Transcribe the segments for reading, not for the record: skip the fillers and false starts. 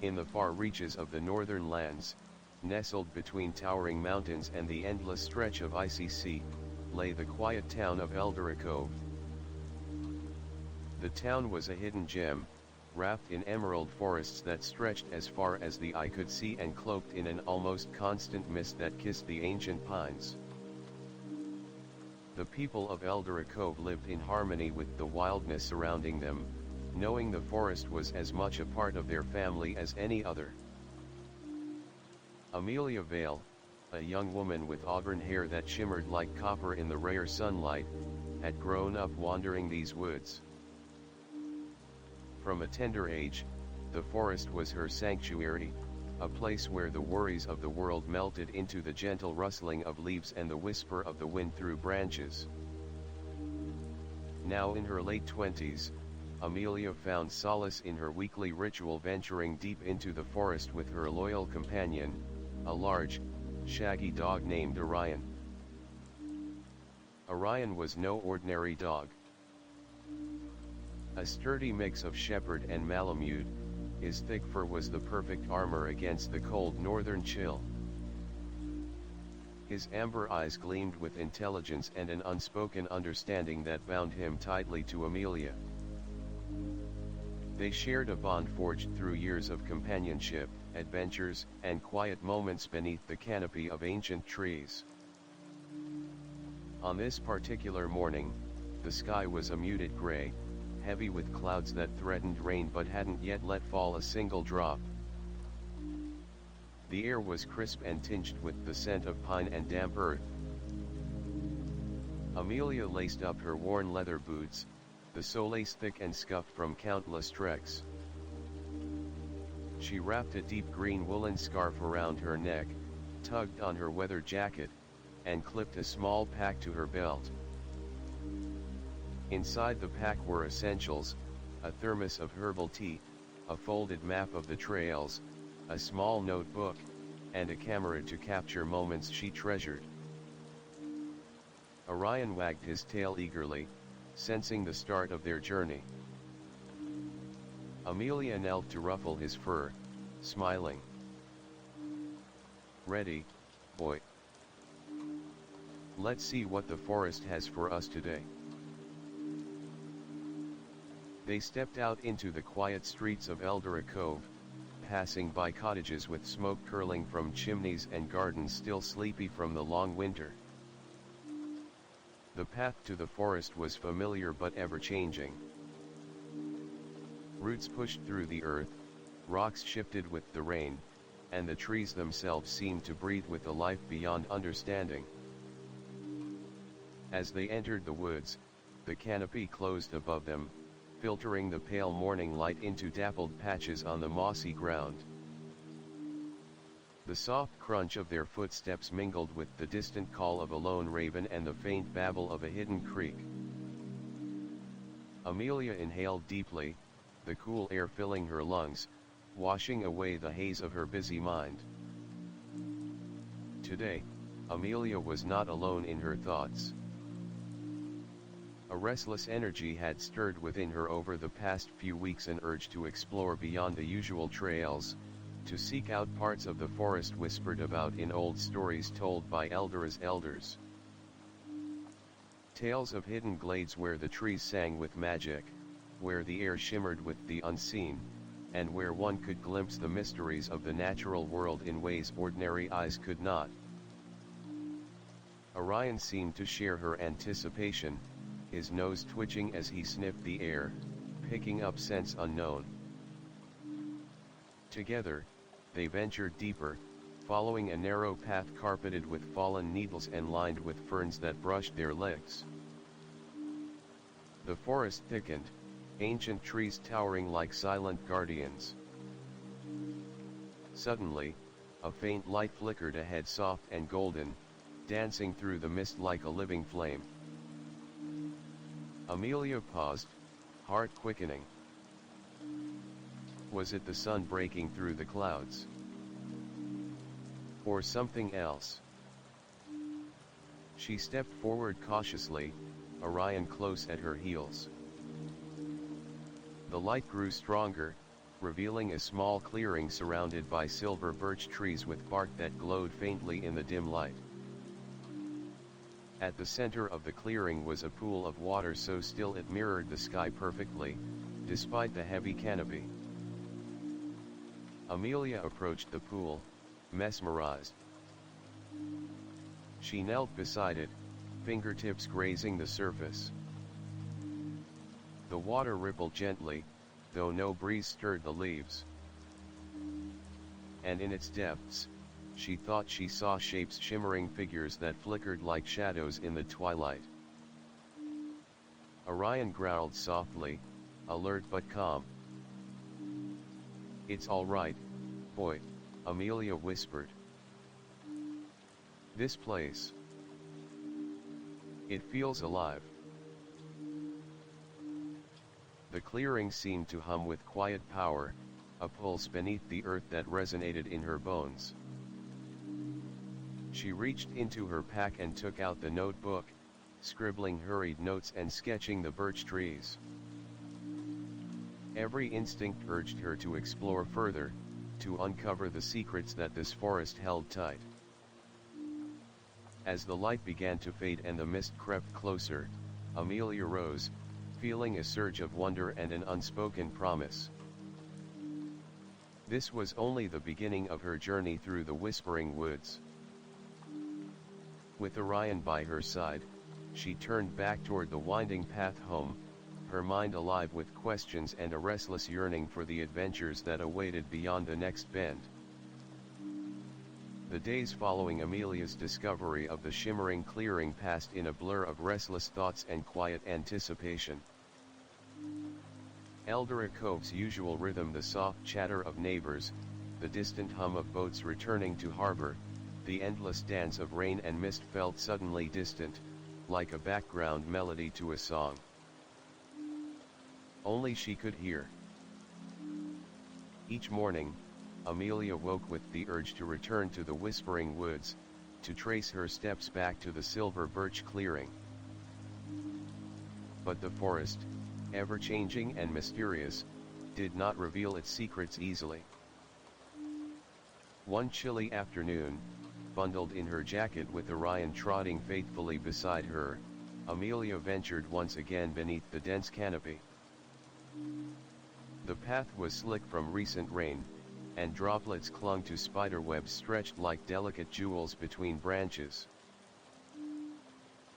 In the far reaches of the northern lands, nestled between towering mountains and the endless stretch of icy sea, lay the quiet town of Eldara Cove. The town was a hidden gem, wrapped in emerald forests that stretched as far as the eye could see and cloaked in an almost constant mist that kissed the ancient pines. The people of Eldara Cove lived in harmony with the wildness surrounding them, knowing the forest was as much a part of their family as any other. Amelia Vale, a young woman with auburn hair that shimmered like copper in the rare sunlight, had grown up wandering these woods. From a tender age, the forest was her sanctuary, a place where the worries of the world melted into the gentle rustling of leaves and the whisper of the wind through branches. Now in her late 20s, Amelia found solace in her weekly ritual venturing deep into the forest with her loyal companion, a large, shaggy dog named Orion. Orion was no ordinary dog. A sturdy mix of shepherd and malamute, his thick fur was the perfect armor against the cold northern chill. His amber eyes gleamed with intelligence and an unspoken understanding that bound him tightly to Amelia. They shared a bond forged through years of companionship, adventures, and quiet moments beneath the canopy of ancient trees. On this particular morning, the sky was a muted gray, heavy with clouds that threatened rain but hadn't yet let fall a single drop. The air was crisp and tinged with the scent of pine and damp earth. Amelia laced up her worn leather boots, the soles thick and scuffed from countless treks. She wrapped a deep green woolen scarf around her neck, tugged on her weather jacket, and clipped a small pack to her belt. Inside the pack were essentials, a thermos of herbal tea, a folded map of the trails, a small notebook, and a camera to capture moments she treasured. Orion wagged his tail eagerly, sensing the start of their journey. Amelia knelt to ruffle his fur, smiling. "Ready, boy? Let's see what the forest has for us today." They stepped out into the quiet streets of Eldara Cove, passing by cottages with smoke curling from chimneys and gardens still sleepy from the long winter. The path to the forest was familiar but ever-changing. Roots pushed through the earth, rocks shifted with the rain, and the trees themselves seemed to breathe with a life beyond understanding. As they entered the woods, the canopy closed above them, filtering the pale morning light into dappled patches on the mossy ground. The soft crunch of their footsteps mingled with the distant call of a lone raven and the faint babble of a hidden creek. Amelia inhaled deeply, the cool air filling her lungs, washing away the haze of her busy mind. Today, Amelia was not alone in her thoughts. A restless energy had stirred within her over the past few weeks, an urge to explore beyond the usual trails, to seek out parts of the forest whispered about in old stories told by Eldara's elders. Tales of hidden glades where the trees sang with magic, where the air shimmered with the unseen, and where one could glimpse the mysteries of the natural world in ways ordinary eyes could not. Orion seemed to share her anticipation, his nose twitching as he sniffed the air, picking up scents unknown. Together, they ventured deeper, following a narrow path carpeted with fallen needles and lined with ferns that brushed their legs. The forest thickened, ancient trees towering like silent guardians. Suddenly, a faint light flickered ahead, soft and golden, dancing through the mist like a living flame. Amelia paused, heart quickening. Was it the sun breaking through the clouds? Or something else? She stepped forward cautiously, Orion close at her heels. The light grew stronger, revealing a small clearing surrounded by silver birch trees with bark that glowed faintly in the dim light. At the center of the clearing was a pool of water so still it mirrored the sky perfectly, despite the heavy canopy. Amelia approached the pool, mesmerized. She knelt beside it, fingertips grazing the surface. The water rippled gently, though no breeze stirred the leaves. And in its depths, she thought she saw shapes, shimmering figures that flickered like shadows in the twilight. Orion growled softly, alert but calm. "It's all right, boy," Amelia whispered. "This place. It feels alive." The clearing seemed to hum with quiet power, a pulse beneath the earth that resonated in her bones. She reached into her pack and took out the notebook, scribbling hurried notes and sketching the birch trees. Every instinct urged her to explore further, to uncover the secrets that this forest held tight. As the light began to fade and the mist crept closer, Amelia rose, feeling a surge of wonder and an unspoken promise. This was only the beginning of her journey through the whispering woods. With Orion by her side, she turned back toward the winding path home, her mind alive with questions and a restless yearning for the adventures that awaited beyond the next bend. The days following Amelia's discovery of the shimmering clearing passed in a blur of restless thoughts and quiet anticipation. Eldara Cove's usual rhythm, the soft chatter of neighbors, the distant hum of boats returning to harbor, the endless dance of rain and mist felt suddenly distant, like a background melody to a song. Only she could hear. Each morning, Amelia woke with the urge to return to the whispering woods, to trace her steps back to the silver birch clearing. But the forest, ever-changing and mysterious, did not reveal its secrets easily. One chilly afternoon, bundled in her jacket with Orion trotting faithfully beside her, Amelia ventured once again beneath the dense canopy. The path was slick from recent rain, and droplets clung to spiderwebs stretched like delicate jewels between branches.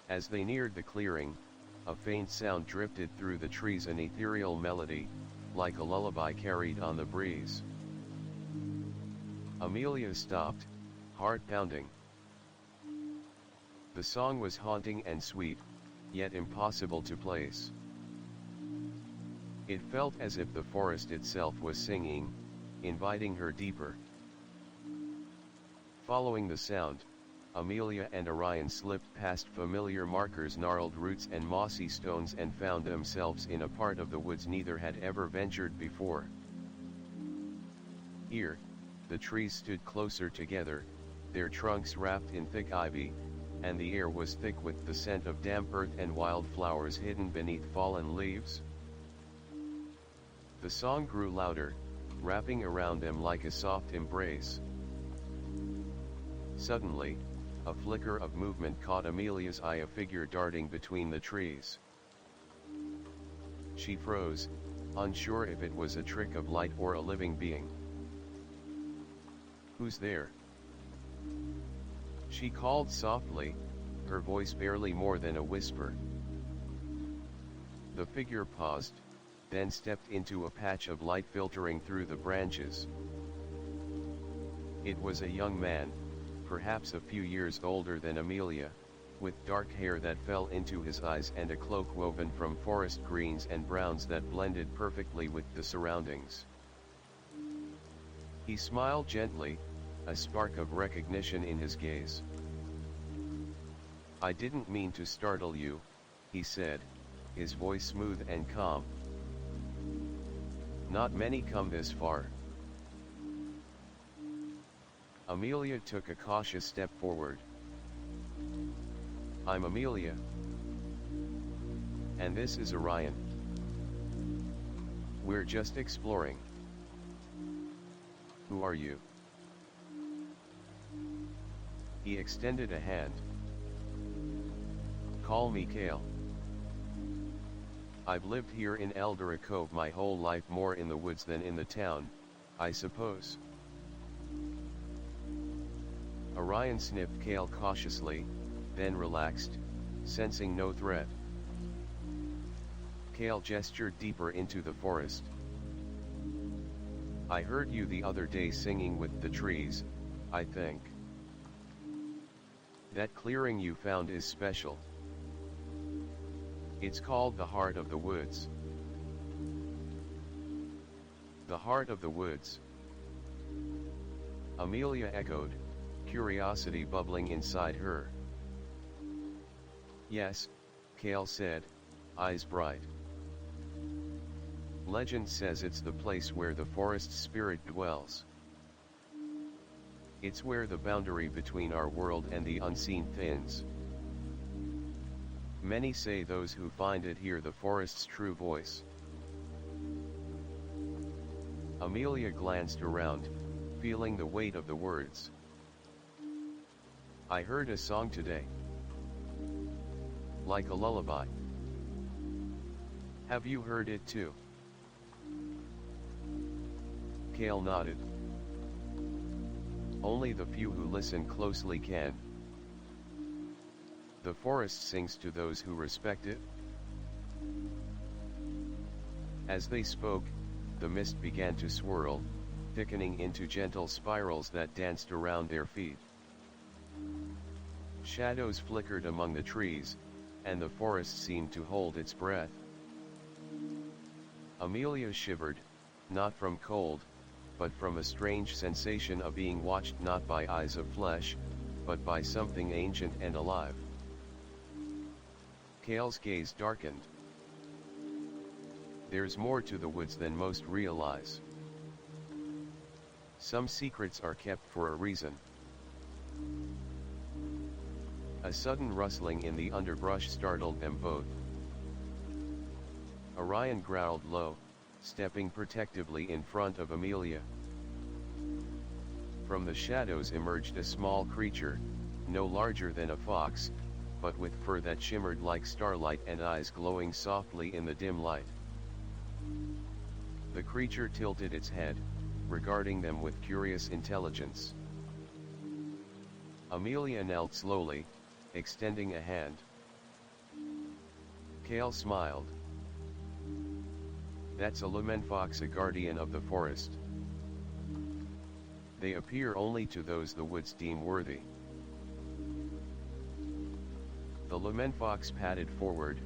As they neared the clearing, a faint sound drifted through the trees, an ethereal melody, like a lullaby carried on the breeze. Amelia stopped, heart pounding. The song was haunting and sweet, yet impossible to place. It felt as if the forest itself was singing, inviting her deeper. Following the sound, Amelia and Orion slipped past familiar markers, gnarled roots and mossy stones, and found themselves in a part of the woods neither had ever ventured before. Here, the trees stood closer together, their trunks wrapped in thick ivy, and the air was thick with the scent of damp earth and wildflowers hidden beneath fallen leaves. The song grew louder, wrapping around them like a soft embrace. Suddenly, a flicker of movement caught Amelia's eye, a figure darting between the trees. She froze, unsure if it was a trick of light or a living being. "Who's there?" she called softly, her voice barely more than a whisper. The figure paused, then stepped into a patch of light filtering through the branches. It was a young man, perhaps a few years older than Amelia, with dark hair that fell into his eyes and a cloak woven from forest greens and browns that blended perfectly with the surroundings. He smiled gently, a spark of recognition in his gaze. "I didn't mean to startle you," he said, his voice smooth and calm. "Not many come this far." Amelia took a cautious step forward. "I'm Amelia. And this is Orion. We're just exploring." Who are you? He extended a hand. Call me Kale. I've lived here in Eldara Cove my whole life, more in the woods than in the town, I suppose. Orion sniffed Kale cautiously, then relaxed, sensing no threat. Kale gestured deeper into the forest. I heard you the other day singing with the trees, I think. That clearing you found is special. It's called the Heart of the Woods. The Heart of the Woods. Amelia echoed, curiosity bubbling inside her. Yes, Kale said, eyes bright. Legend says it's the place where the forest spirit dwells. It's where the boundary between our world and the unseen thins. Many say those who find it hear the forest's true voice. Amelia glanced around, feeling the weight of the words. I heard a song today. Like a lullaby. Have you heard it too? Kale nodded. Only the few who listen closely can. The forest sings to those who respect it. As they spoke, the mist began to swirl, thickening into gentle spirals that danced around their feet. Shadows flickered among the trees, and the forest seemed to hold its breath. Amelia shivered, not from cold, but from a strange sensation of being watched not by eyes of flesh, but by something ancient and alive. Kale's gaze darkened. There's more to the woods than most realize. Some secrets are kept for a reason. A sudden rustling in the underbrush startled them both. Orion growled low, stepping protectively in front of Amelia. From the shadows emerged a small creature, no larger than a fox, but with fur that shimmered like starlight and eyes glowing softly in the dim light. The creature tilted its head, regarding them with curious intelligence. Amelia knelt slowly, extending a hand. Kale smiled. That's a lumenfox, a guardian of the forest. They appear only to those the woods deem worthy. The lumenfox padded forward,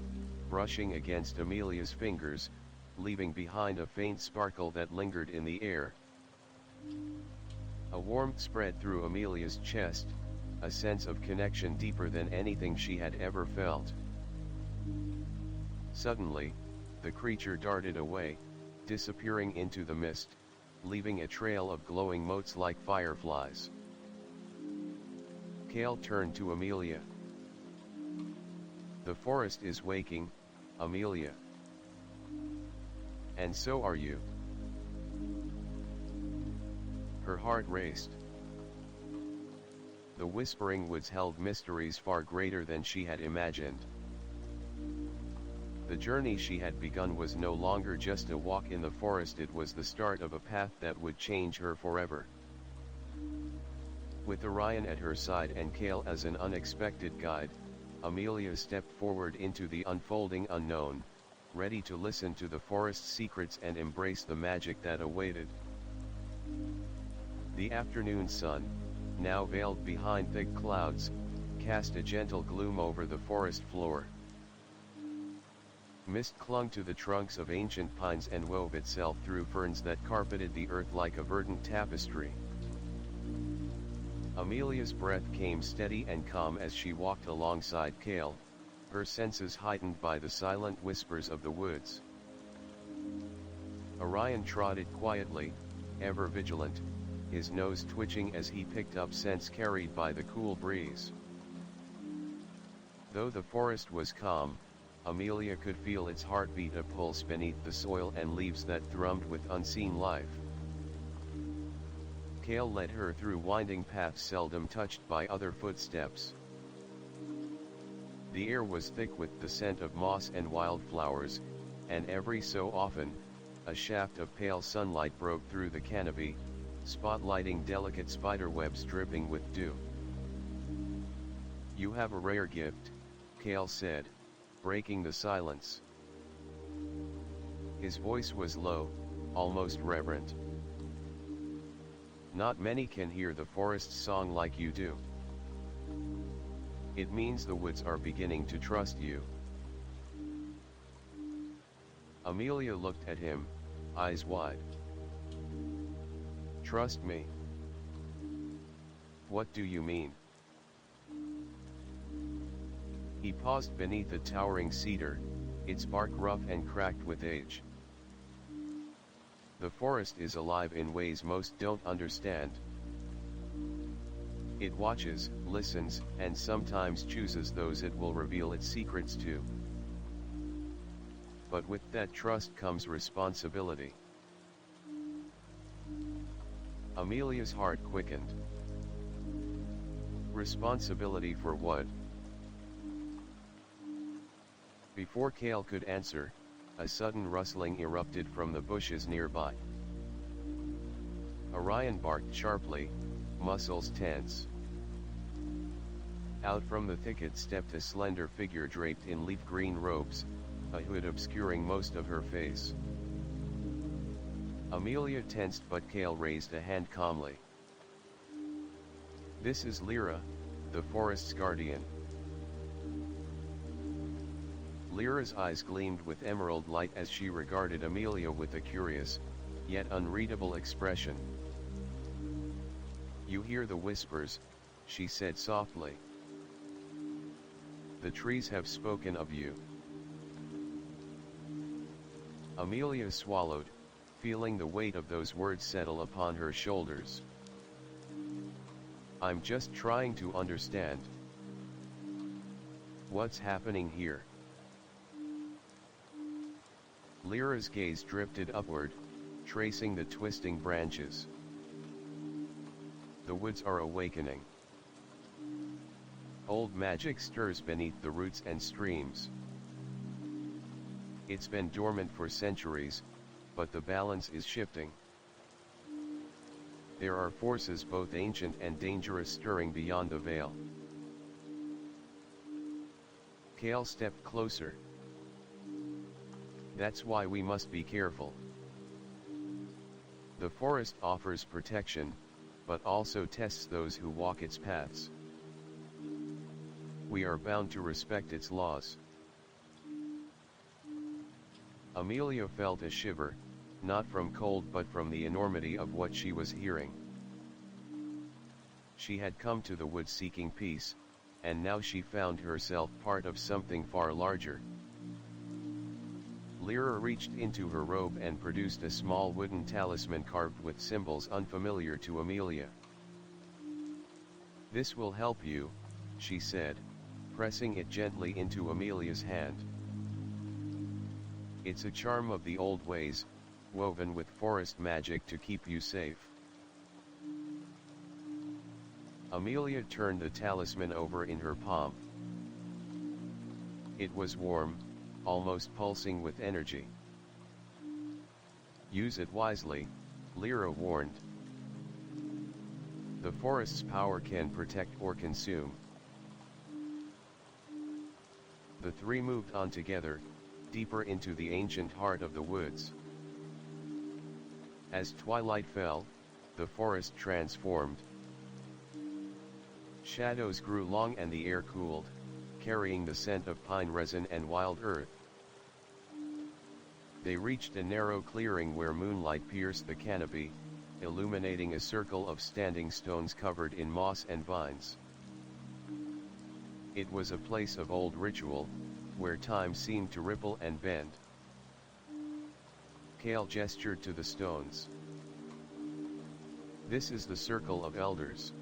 brushing against Amelia's fingers, leaving behind a faint sparkle that lingered in the air. A warmth spread through Amelia's chest, a sense of connection deeper than anything she had ever felt. Suddenly, the creature darted away, disappearing into the mist, leaving a trail of glowing motes like fireflies. Kale turned to Amelia. The forest is waking, Amelia. And so are you. Her heart raced. The whispering woods held mysteries far greater than she had imagined. The journey she had begun was no longer just a walk in the forest, it was the start of a path that would change her forever. With Orion at her side and Kale as an unexpected guide, Amelia stepped forward into the unfolding unknown, ready to listen to the forest's secrets and embrace the magic that awaited. The afternoon sun, now veiled behind thick clouds, cast a gentle gloom over the forest floor. Mist clung to the trunks of ancient pines and wove itself through ferns that carpeted the earth like a verdant tapestry. Amelia's breath came steady and calm as she walked alongside Kale, her senses heightened by the silent whispers of the woods. Orion trotted quietly, ever vigilant, his nose twitching as he picked up scents carried by the cool breeze. Though the forest was calm, Amelia could feel its heartbeat, a pulse beneath the soil and leaves that thrummed with unseen life. Kale led her through winding paths seldom touched by other footsteps. The air was thick with the scent of moss and wildflowers, and every so often, a shaft of pale sunlight broke through the canopy, spotlighting delicate spiderwebs dripping with dew. "You have a rare gift," Kale said, breaking the silence. His voice was low, almost reverent. "Not many can hear the forest's song like you do. It means the woods are beginning to trust you." Amelia looked at him, eyes wide. "Trust me? What do you mean?" He paused beneath a towering cedar, its bark rough and cracked with age. "The forest is alive in ways most don't understand. It watches, listens, and sometimes chooses those it will reveal its secrets to. But with that trust comes responsibility." Amelia's heart quickened. Responsibility for what? Before Kale could answer, a sudden rustling erupted from the bushes nearby. Orion barked sharply, muscles tense. Out from the thicket stepped a slender figure draped in leaf-green robes, a hood obscuring most of her face. Amelia tensed, but Kale raised a hand calmly. "This is Lyra, the forest's guardian." Lyra's eyes gleamed with emerald light as she regarded Amelia with a curious, yet unreadable expression. "You hear the whispers," she said softly. "The trees have spoken of you." Amelia swallowed, feeling the weight of those words settle upon her shoulders. "I'm just trying to understand. What's happening here?" Lyra's gaze drifted upward, tracing the twisting branches. "The woods are awakening. Old magic stirs beneath the roots and streams. It's been dormant for centuries, but the balance is shifting. There are forces both ancient and dangerous stirring beyond the veil." Kale stepped closer. "That's why we must be careful. The forest offers protection, but also tests those who walk its paths. We are bound to respect its laws." Amelia felt a shiver, not from cold but from the enormity of what she was hearing. She had come to the woods seeking peace, and now she found herself part of something far larger. Lyra reached into her robe and produced a small wooden talisman carved with symbols unfamiliar to Amelia. "This will help you," she said, pressing it gently into Amelia's hand. "It's a charm of the old ways, woven with forest magic to keep you safe." Amelia turned the talisman over in her palm. It was warm, almost pulsing with energy. "Use it wisely," Lyra warned. "The forest's power can protect or consume." The three moved on together, deeper into the ancient heart of the woods. As twilight fell, the forest transformed. Shadows grew long and the air cooled, carrying the scent of pine resin and wild earth. They reached a narrow clearing where moonlight pierced the canopy, illuminating a circle of standing stones covered in moss and vines. It was a place of old ritual, where time seemed to ripple and bend. Kale gestured to the stones. "This is the circle of elders.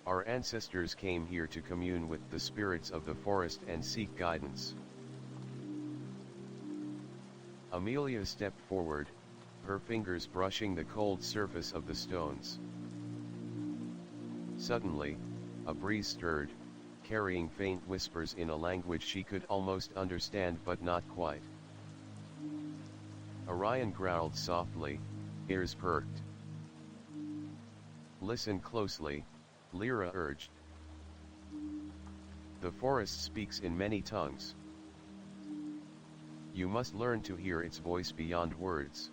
Our ancestors came here to commune with the spirits of the forest and seek guidance." Amelia stepped forward, her fingers brushing the cold surface of the stones. Suddenly, a breeze stirred, carrying faint whispers in a language she could almost understand but not quite. Orion growled softly, ears perked. "Listen closely," Lyra urged. "The forest speaks in many tongues. You must learn to hear its voice beyond words."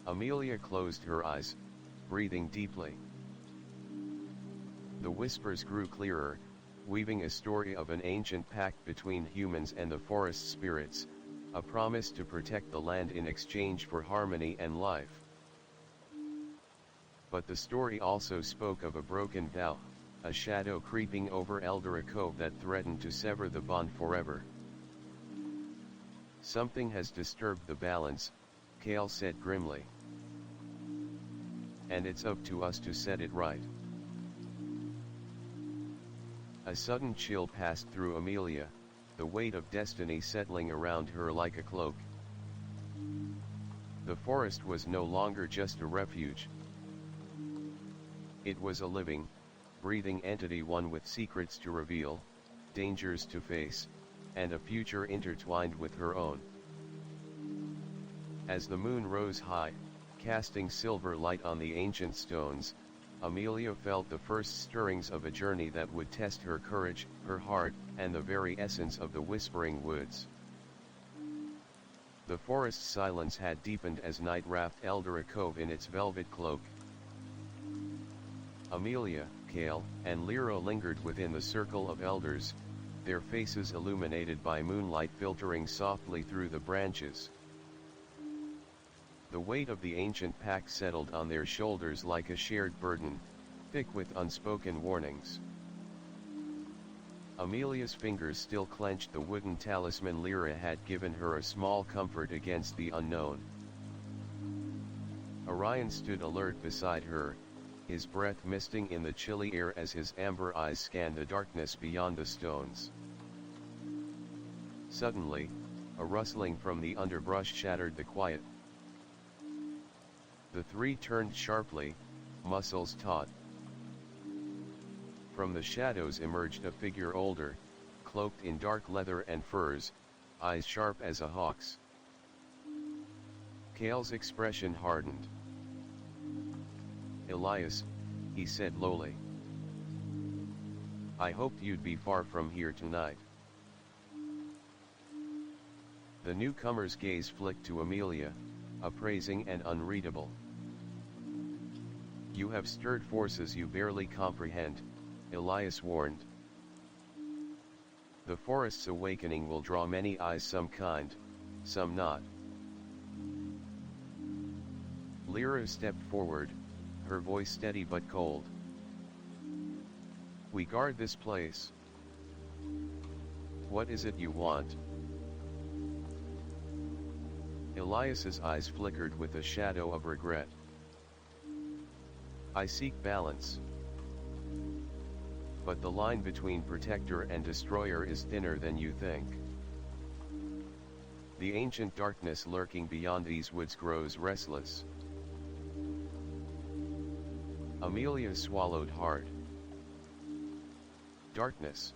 Amelia closed her eyes, breathing deeply. The whispers grew clearer, weaving a story of an ancient pact between humans and the forest spirits, a promise to protect the land in exchange for harmony and life. But the story also spoke of a broken vow, a shadow creeping over Eldara Cove that threatened to sever the bond forever. "Something has disturbed the balance," Kale said grimly. "And it's up to us to set it right." A sudden chill passed through Amelia, the weight of destiny settling around her like a cloak. The forest was no longer just a refuge. It was a living, breathing entity, one with secrets to reveal, dangers to face, and a future intertwined with her own. As the moon rose high, casting silver light on the ancient stones, Amelia felt the first stirrings of a journey that would test her courage, her heart, and the very essence of the Whispering Woods. The forest's silence had deepened as night wrapped Eldara Cove in its velvet cloak. Amelia, Kale, and Lyra lingered within the circle of elders, their faces illuminated by moonlight filtering softly through the branches. The weight of the ancient pact settled on their shoulders like a shared burden, thick with unspoken warnings. Amelia's fingers still clenched the wooden talisman Lyra had given her, a small comfort against the unknown. Orion stood alert beside her, his breath misting in the chilly air as his amber eyes scanned the darkness beyond the stones. Suddenly, a rustling from the underbrush shattered the quiet. The three turned sharply, muscles taut. From the shadows emerged a figure older, cloaked in dark leather and furs, eyes sharp as a hawk's. Kale's expression hardened. "Elias," he said lowly. "I hoped you'd be far from here tonight." The newcomer's gaze flicked to Amelia, appraising and unreadable. "You have stirred forces you barely comprehend," Elias warned. "The forest's awakening will draw many eyes, some kind, some not." Lyra stepped forward, her voice steady but cold. "We guard this place. What is it you want?" Elias's eyes flickered with a shadow of regret. "I seek balance. But the line between protector and destroyer is thinner than you think. The ancient darkness lurking beyond these woods grows restless." Amelia swallowed hard. "Darkness?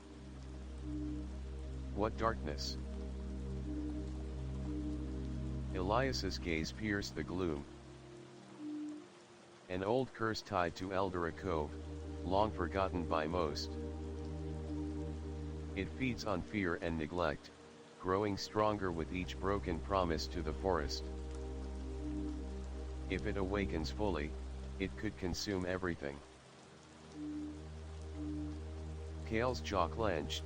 What darkness?" Elias's gaze pierced the gloom. "An old curse tied to Eldara Cove, long forgotten by most. It feeds on fear and neglect, growing stronger with each broken promise to the forest. If it awakens fully, it could consume everything." Kale's jaw clenched.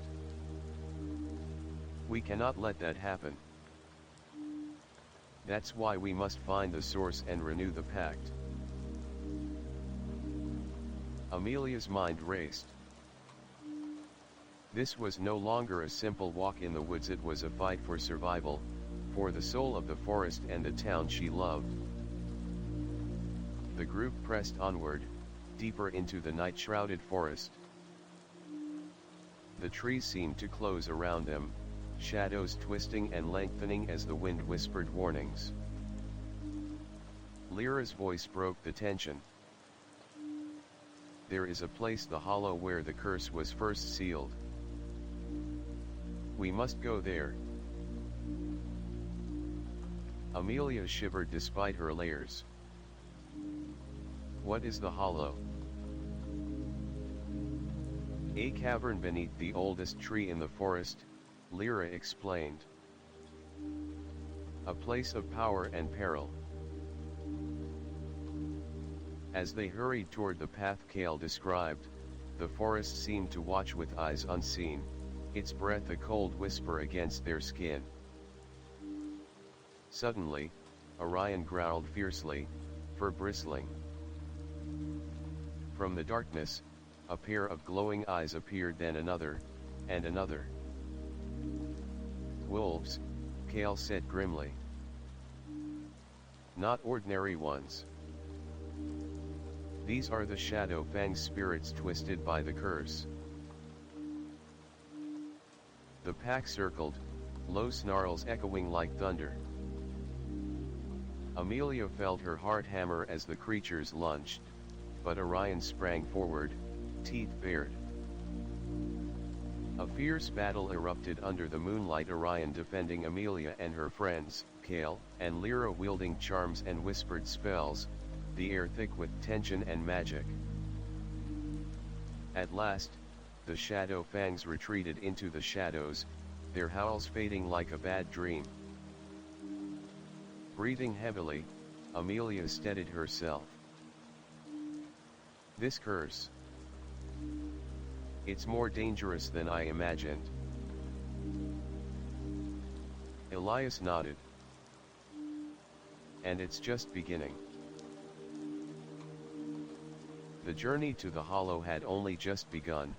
"We cannot let that happen. That's why we must find the source and renew the pact." Amelia's mind raced. This was no longer a simple walk in the woods, it was a fight for survival, for the soul of the forest and the town she loved. The group pressed onward, deeper into the night-shrouded forest. The trees seemed to close around them, shadows twisting and lengthening as the wind whispered warnings. Lyra's voice broke the tension. There is a place, the hollow, where the curse was first sealed. We must go there. Amelia shivered despite her layers. What is the hollow? A cavern beneath the oldest tree in the forest, Lyra explained. A place of power and peril. As they hurried toward the path Kale described, the forest seemed to watch with eyes unseen, its breath a cold whisper against their skin. Suddenly, Orion growled fiercely, fur bristling. From the darkness, a pair of glowing eyes appeared, then another, and another. Wolves, Kale said grimly. Not ordinary ones. These are the Shadow Fang spirits twisted by the curse. The pack circled, low snarls echoing like thunder. Amelia felt her heart hammer as the creatures lunged, but Orion sprang forward, teeth bared. A fierce battle erupted under the moonlight, Orion defending Amelia and her friends, Kale and Lyra wielding charms and whispered spells, the air thick with tension and magic. At last, the Shadow Fangs retreated into the shadows, their howls fading like a bad dream. Breathing heavily, Amelia steadied herself. This curse. It's more dangerous than I imagined. Elias nodded. And it's just beginning. The journey to the hollow had only just begun,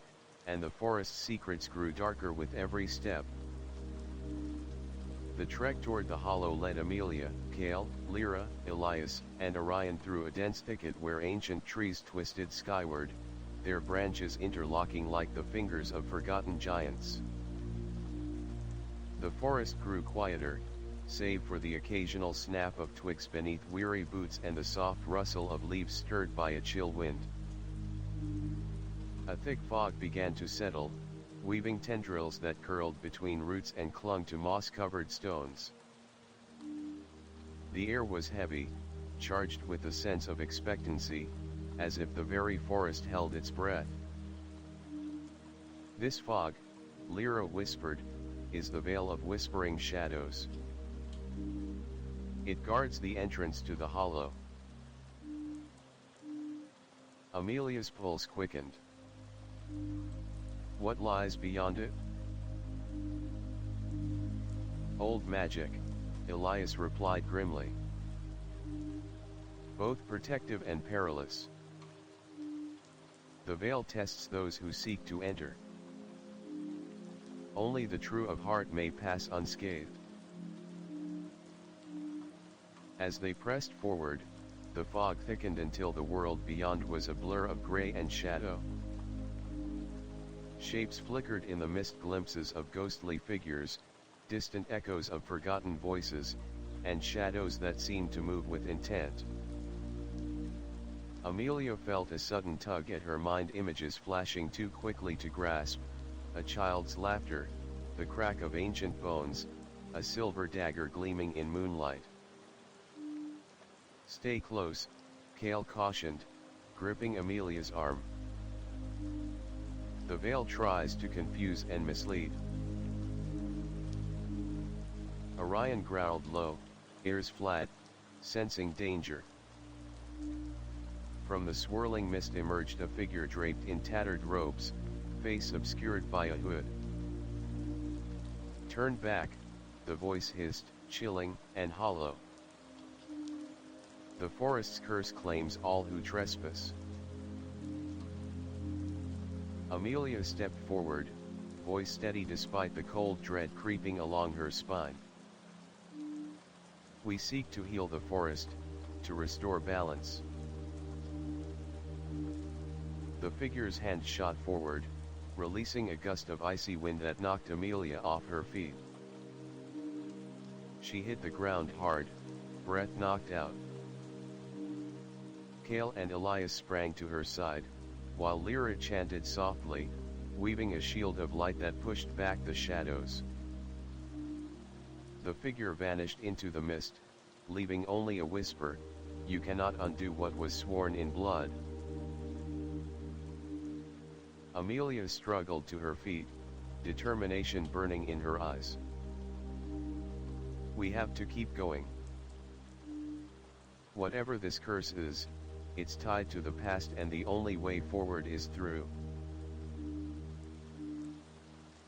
and the forest's secrets grew darker with every step. The trek toward the hollow led Amelia, Kale, Lyra, Elias, and Orion through a dense thicket where ancient trees twisted skyward, their branches interlocking like the fingers of forgotten giants. The forest grew quieter, save for the occasional snap of twigs beneath weary boots and the soft rustle of leaves stirred by a chill wind. A thick fog began to settle, weaving tendrils that curled between roots and clung to moss-covered stones. The air was heavy, charged with a sense of expectancy, as if the very forest held its breath. This fog, Lyra whispered, is the veil of whispering shadows. It guards the entrance to the hollow. Amelia's pulse quickened. What lies beyond it? Old magic, Elias replied grimly. Both protective and perilous. The veil tests those who seek to enter. Only the true of heart may pass unscathed. As they pressed forward, the fog thickened until the world beyond was a blur of gray and shadow. Shapes flickered in the mist, glimpses of ghostly figures, distant echoes of forgotten voices, and shadows that seemed to move with intent. Amelia felt a sudden tug at her mind, images flashing too quickly to grasp, a child's laughter, the crack of ancient bones, a silver dagger gleaming in moonlight. Stay close, Kale cautioned, gripping Amelia's arm. The veil tries to confuse and mislead. Orion growled low, ears flat, sensing danger. From the swirling mist emerged a figure draped in tattered robes, face obscured by a hood. Turn back, the voice hissed, chilling and hollow. The forest's curse claims all who trespass. Amelia stepped forward, voice steady despite the cold dread creeping along her spine. We seek to heal the forest, to restore balance. The figure's hand shot forward, releasing a gust of icy wind that knocked Amelia off her feet. She hit the ground hard, breath knocked out. Kale and Elias sprang to her side, while Lyra chanted softly, weaving a shield of light that pushed back the shadows. The figure vanished into the mist, leaving only a whisper, "You cannot undo what was sworn in blood." Amelia struggled to her feet, determination burning in her eyes. "We have to keep going. Whatever this curse is, it's tied to the past and the only way forward is through."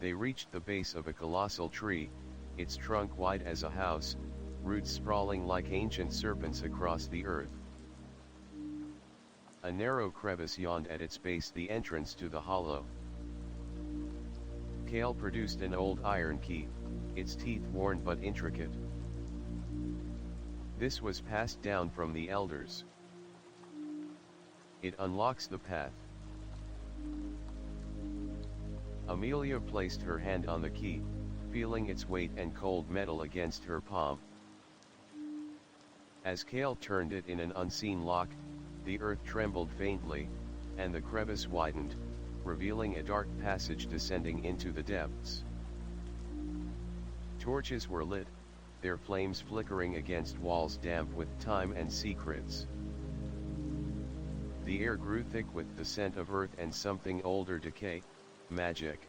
They reached the base of a colossal tree, its trunk wide as a house, roots sprawling like ancient serpents across the earth. A narrow crevice yawned at its base, the entrance to the hollow. Kale produced an old iron key, its teeth worn but intricate. This was passed down from the elders. "It unlocks the path." Amelia placed her hand on the key, feeling its weight and cold metal against her palm. As Kale turned it in an unseen lock, the earth trembled faintly, and the crevice widened, revealing a dark passage descending into the depths. Torches were lit, their flames flickering against walls damp with time and secrets. The air grew thick with the scent of earth and something older, decay, magic,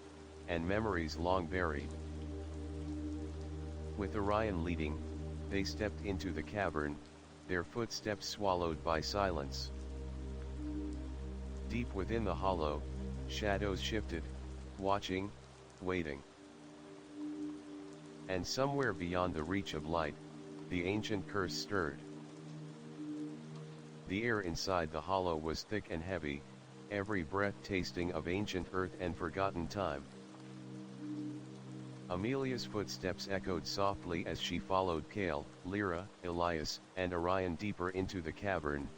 and memories long buried. With Orion leading, they stepped into the cavern, their footsteps swallowed by silence. Deep within the hollow, shadows shifted, watching, waiting. And somewhere beyond the reach of light, the ancient curse stirred. The air inside the hollow was thick and heavy, every breath tasting of ancient earth and forgotten time. Amelia's footsteps echoed softly as she followed Kale, Lyra, Elias, and Orion deeper into the cavern,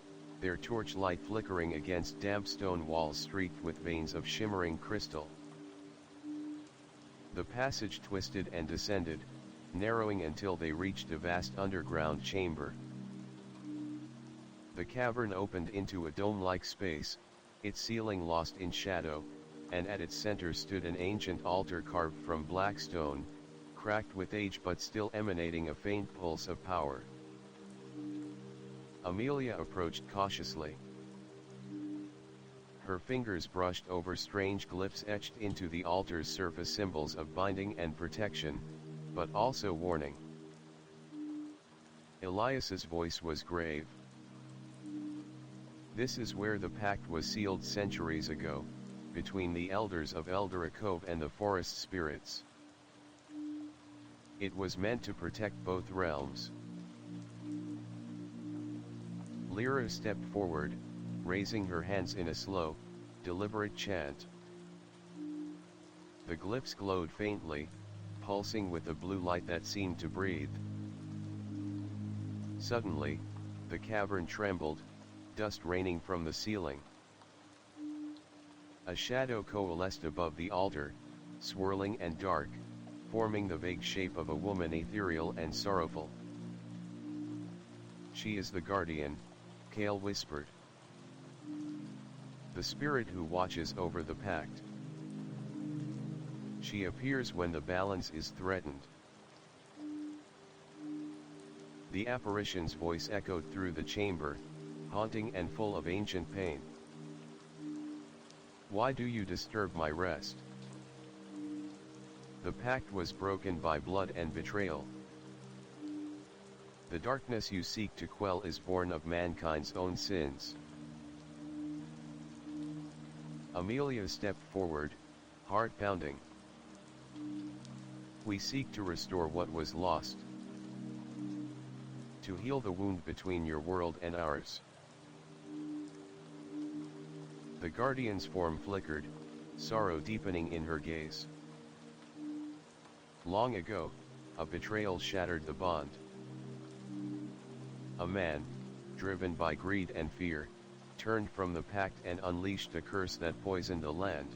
their torchlight flickering against damp stone walls streaked with veins of shimmering crystal. The passage twisted and descended, narrowing until they reached a vast underground chamber. The cavern opened into a dome-like space, its ceiling lost in shadow, and at its center stood an ancient altar carved from black stone, cracked with age but still emanating a faint pulse of power. Amelia approached cautiously. Her fingers brushed over strange glyphs etched into the altar's surface, symbols of binding and protection, but also warning. Elias's voice was grave. "This is where the pact was sealed centuries ago, between the elders of Eldara Cove and the forest spirits. It was meant to protect both realms." Lyra stepped forward, raising her hands in a slow, deliberate chant. The glyphs glowed faintly, pulsing with a blue light that seemed to breathe. Suddenly, the cavern trembled, dust raining from the ceiling. A shadow coalesced above the altar, swirling and dark, forming the vague shape of a woman, ethereal and sorrowful. "She is the guardian," Kale whispered. "The spirit who watches over the pact. She appears when the balance is threatened." The apparition's voice echoed through the chamber, haunting and full of ancient pain. "Why do you disturb my rest? The pact was broken by blood and betrayal. The darkness you seek to quell is born of mankind's own sins." Amelia stepped forward, heart pounding. "We seek to restore what was lost. To heal the wound between your world and ours." The guardian's form flickered, sorrow deepening in her gaze. "Long ago, a betrayal shattered the bond. A man, driven by greed and fear, turned from the pact and unleashed a curse that poisoned the land.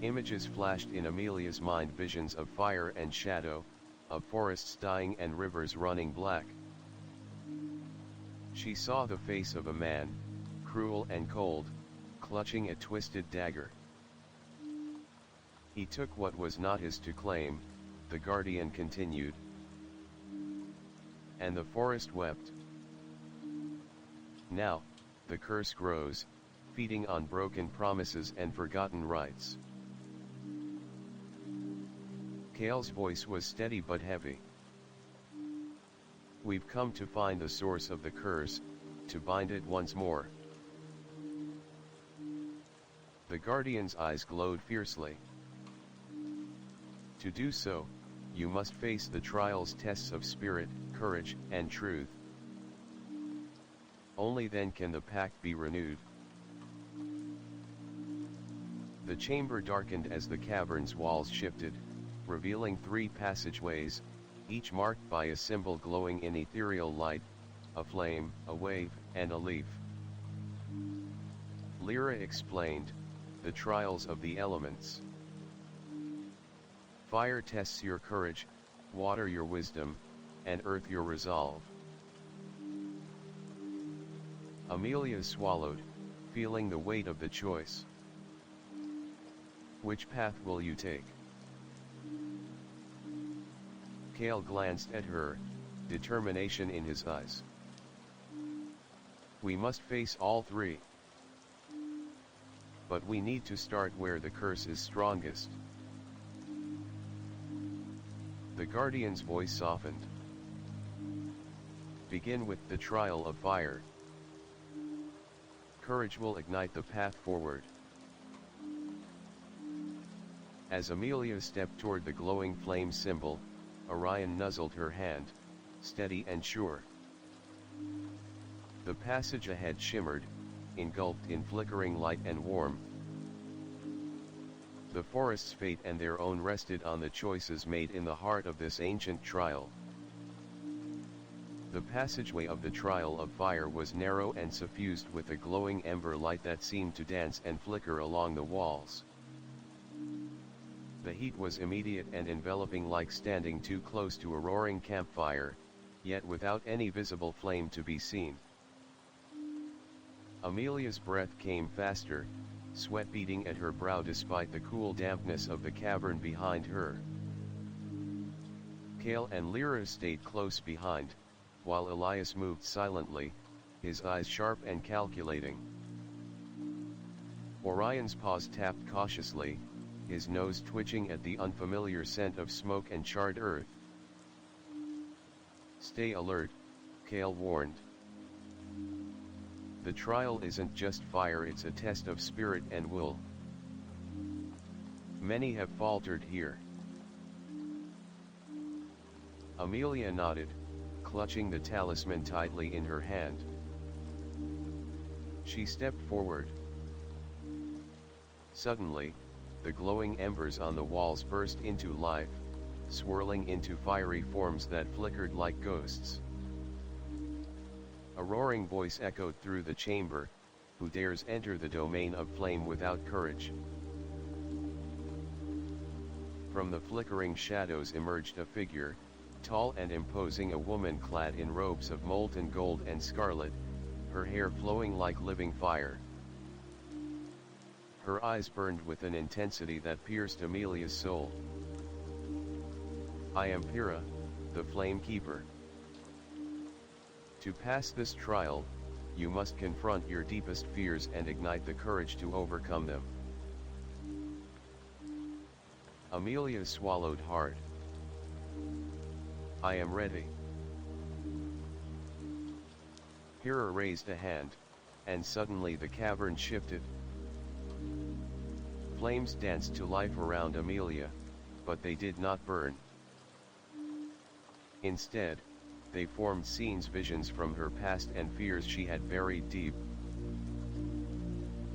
Images flashed in Amelia's mind, visions of fire and shadow, of forests dying and rivers running black. She saw the face of a man, cruel and cold, clutching a twisted dagger. He took what was not his to claim, the guardian continued. And the forest wept. Now, the curse grows, feeding on broken promises and forgotten rights. Kale's voice was steady but heavy. We've come to find the source of the curse, to bind it once more. The guardian's eyes glowed fiercely. To do so, you must face the trials, tests of spirit, courage, and truth. Only then can the pact be renewed. The chamber darkened as the cavern's walls shifted, revealing 3 passageways, each marked by a symbol glowing in ethereal light, a flame, a wave, and a leaf. Lyra explained, the trials of the elements. Fire tests your courage, water your wisdom, and earth your resolve. Amelia swallowed, feeling the weight of the choice. Which path will you take? Kale glanced at her, determination in his eyes. We must face all 3. But we need to start where the curse is strongest. The guardian's voice softened. Begin with the trial of fire. Courage will ignite the path forward. As Amelia stepped toward the glowing flame symbol, Orion nuzzled her hand, steady and sure. The passage ahead shimmered, engulfed in flickering light and warmth. The forest's fate and their own rested on the choices made in the heart of this ancient trial. The passageway of the trial of fire was narrow and suffused with a glowing ember light that seemed to dance and flicker along the walls. The heat was immediate and enveloping, like standing too close to a roaring campfire, yet without any visible flame to be seen. Amelia's breath came faster, sweat beading at her brow despite the cool dampness of the cavern behind her. Kale and Lyra stayed close behind, while Elias moved silently, his eyes sharp and calculating. Orion's paws tapped cautiously, his nose twitching at the unfamiliar scent of smoke and charred earth. Stay alert, Kale warned. The trial isn't just fire, it's a test of spirit and will. Many have faltered here. Amelia nodded, clutching the talisman tightly in her hand. She stepped forward. Suddenly, the glowing embers on the walls burst into life, swirling into fiery forms that flickered like ghosts. A roaring voice echoed through the chamber, "Who dares enter the domain of flame without courage?" From the flickering shadows emerged a figure, tall and imposing, a woman clad in robes of molten gold and scarlet, her hair flowing like living fire. Her eyes burned with an intensity that pierced Amelia's soul. "I am Pyrrha, the Flame Keeper. To pass this trial, you must confront your deepest fears and ignite the courage to overcome them." Amelia swallowed hard. "I am ready." Pyrrha raised a hand, and suddenly the cavern shifted. Flames danced to life around Amelia, but they did not burn. Instead, they formed scenes, visions from her past and fears she had buried deep.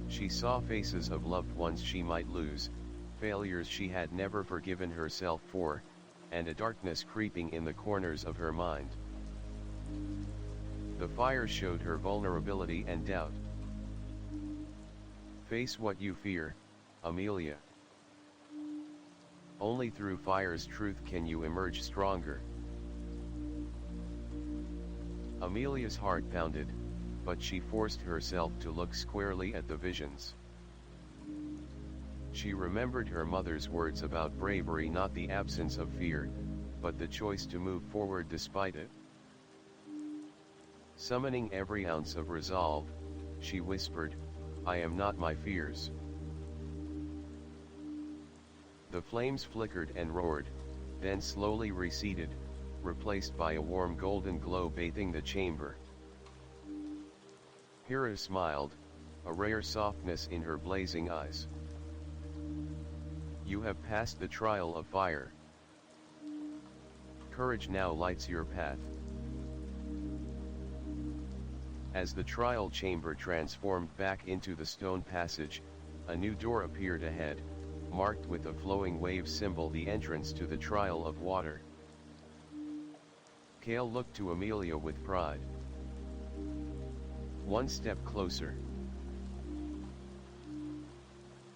She saw faces of loved ones she might lose, failures she had never forgiven herself for, and a darkness creeping in the corners of her mind. The fire showed her vulnerability and doubt. "Face what you fear, Amelia. Only through fire's truth can you emerge stronger. Amelia's heart pounded, but she forced herself to look squarely at the visions. She remembered her mother's words about bravery, not the absence of fear, but the choice to move forward despite it. Summoning every ounce of resolve, she whispered, "I am not my fears." The flames flickered and roared, then slowly receded, replaced by a warm golden glow bathing the chamber. Hera smiled, a rare softness in her blazing eyes. "You have passed the trial of fire. Courage now lights your path." As the trial chamber transformed back into the stone passage, a new door appeared ahead, marked with a flowing wave symbol, the entrance to the trial of water. Kale looked to Amelia with pride. One step closer.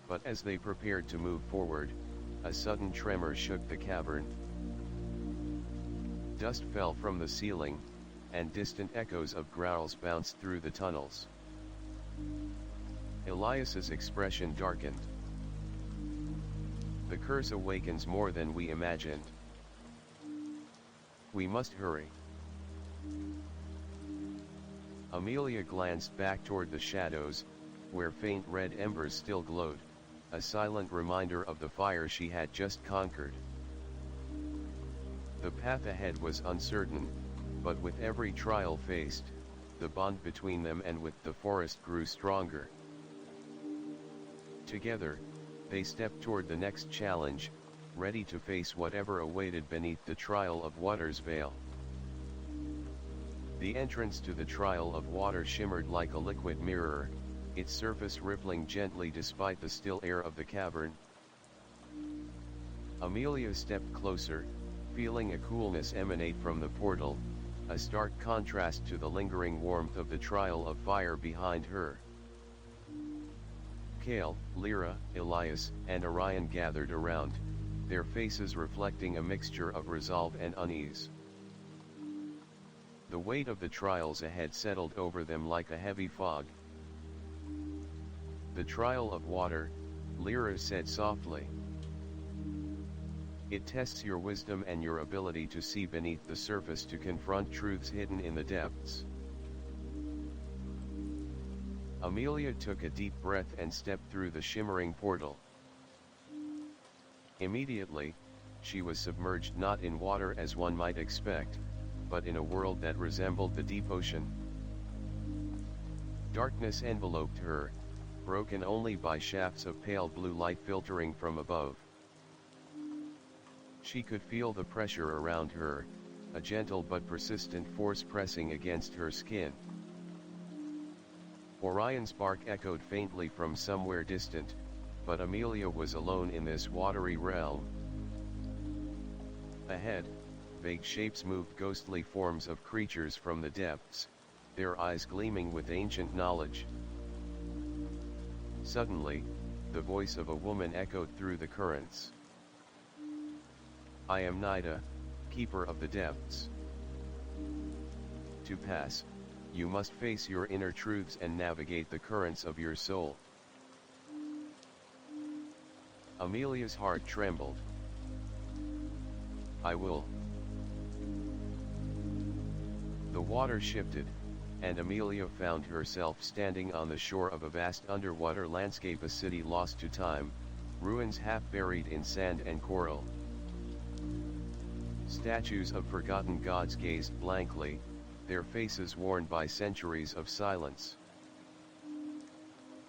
But as they prepared to move forward, a sudden tremor shook the cavern. Dust fell from the ceiling, and distant echoes of growls bounced through the tunnels. Elias's expression darkened. "The curse awakens more than we imagined. We must hurry." Amelia glanced back toward the shadows, where faint red embers still glowed, a silent reminder of the fire she had just conquered. The path ahead was uncertain, but with every trial faced, the bond between them and with the forest grew stronger. Together, they stepped toward the next challenge, ready to face whatever awaited beneath the trial of water's veil. The entrance to the trial of water shimmered like a liquid mirror, its surface rippling gently despite the still air of the cavern. Amelia stepped closer, feeling a coolness emanate from the portal, a stark contrast to the lingering warmth of the trial of fire behind her. Kale, Lyra, Elias, and Orion gathered around, their faces reflecting a mixture of resolve and unease. The weight of the trials ahead settled over them like a heavy fog. "The trial of water," Lyra said softly. "It tests your wisdom and your ability to see beneath the surface, to confront truths hidden in the depths." Amelia took a deep breath and stepped through the shimmering portal. Immediately, she was submerged not in water as one might expect, but in a world that resembled the deep ocean. Darkness enveloped her, broken only by shafts of pale blue light filtering from above. She could feel the pressure around her, a gentle but persistent force pressing against her skin. Orion's bark echoed faintly from somewhere distant, but Amelia was alone in this watery realm. Ahead, vague shapes moved, ghostly forms of creatures from the depths, their eyes gleaming with ancient knowledge. Suddenly, the voice of a woman echoed through the currents. "I am Nida, keeper of the depths. To pass, you must face your inner truths and navigate the currents of your soul." Amelia's heart trembled. "I will." The water shifted, and Amelia found herself standing on the shore of a vast underwater landscape, a city lost to time, ruins half buried in sand and coral. Statues of forgotten gods gazed blankly, their faces worn by centuries of silence.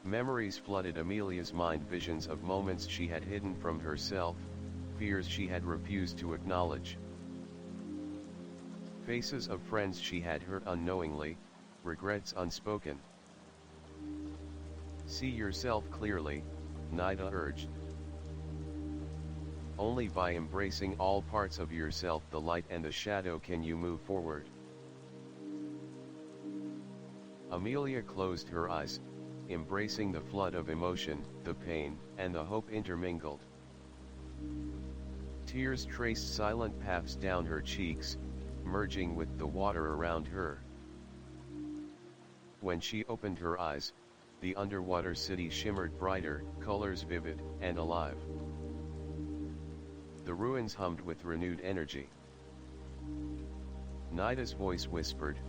Memories flooded Amelia's mind, visions of moments she had hidden from herself, fears she had refused to acknowledge. Faces of friends she had hurt unknowingly, regrets unspoken. "See yourself clearly," Nida urged. "Only by embracing all parts of yourself, the light and the shadow, can you move forward." Amelia closed her eyes, embracing the flood of emotion, the pain, and the hope intermingled. Tears traced silent paths down her cheeks, merging with the water around her. When she opened her eyes, the underwater city shimmered brighter, colors vivid and alive. The ruins hummed with renewed energy. Nida's voice whispered,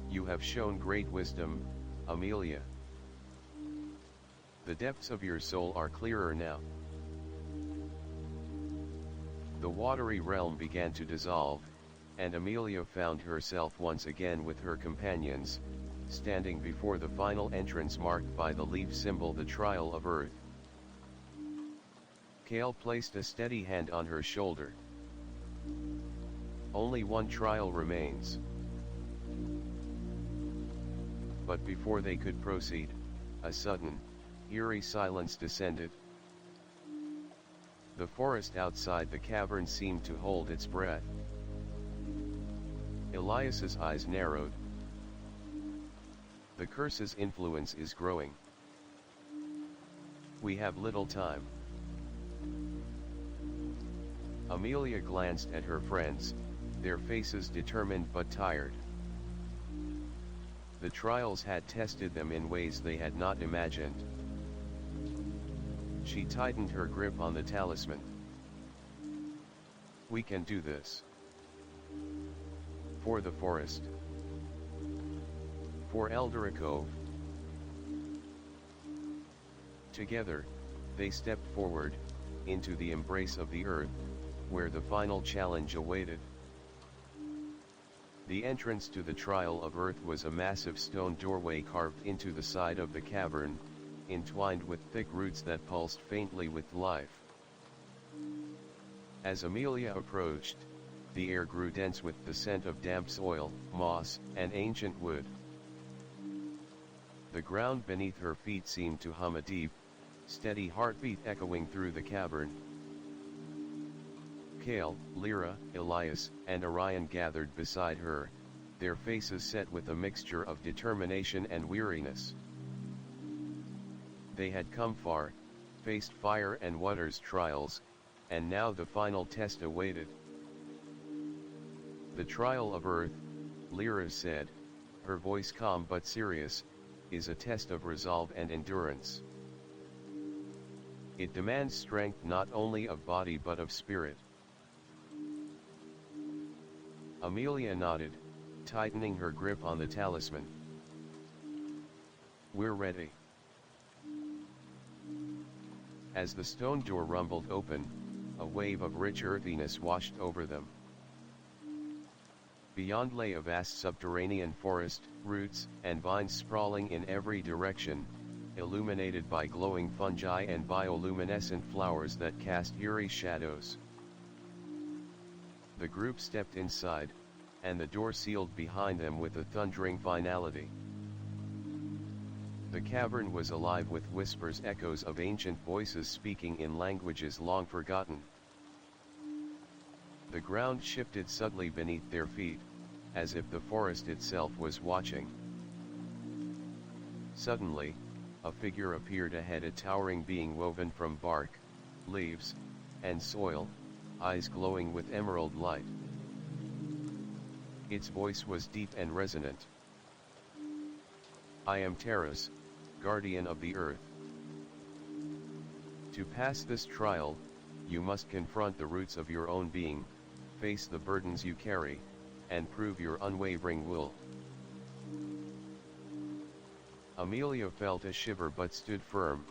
"You have shown great wisdom, Amelia. The depths of your soul are clearer now." The watery realm began to dissolve, and Amelia found herself once again with her companions, standing before the final entrance marked by the leaf symbol, the Trial of Earth. Kale placed a steady hand on her shoulder. "Only one trial remains." But before they could proceed, a sudden, eerie silence descended. The forest outside the cavern seemed to hold its breath. Elias's eyes narrowed. "The curse's influence is growing. We have little time." Amelia glanced at her friends, their faces determined but tired. The trials had tested them in ways they had not imagined. She tightened her grip on the talisman. "We can do this. For the forest. For Eldara Cove." Together, they stepped forward, into the embrace of the earth, where the final challenge awaited. The entrance to the Trial of Earth was a massive stone doorway carved into the side of the cavern, entwined with thick roots that pulsed faintly with life. As Amelia approached, the air grew dense with the scent of damp soil, moss, and ancient wood. The ground beneath her feet seemed to hum, a deep, steady heartbeat echoing through the cavern. Kale, Lyra, Elias, and Orion gathered beside her, their faces set with a mixture of determination and weariness. They had come far, faced fire and water's trials, and now the final test awaited. "The Trial of Earth," Lyra said, her voice calm but serious, "is a test of resolve and endurance. It demands strength not only of body but of spirit." Amelia nodded, tightening her grip on the talisman. "We're ready." As the stone door rumbled open, a wave of rich earthiness washed over them. Beyond lay a vast subterranean forest, roots and vines sprawling in every direction, illuminated by glowing fungi and bioluminescent flowers that cast eerie shadows. The group stepped inside, and the door sealed behind them with a thundering finality. The cavern was alive with whispers, echoes of ancient voices speaking in languages long forgotten. The ground shifted subtly beneath their feet, as if the forest itself was watching. Suddenly, a figure appeared ahead, a towering being woven from bark, leaves, and soil, eyes glowing with emerald light. Its voice was deep and resonant. "I am Terras, guardian of the earth. To pass this trial, you must confront the roots of your own being, face the burdens you carry, and prove your unwavering will." Amelia felt a shiver but stood firm.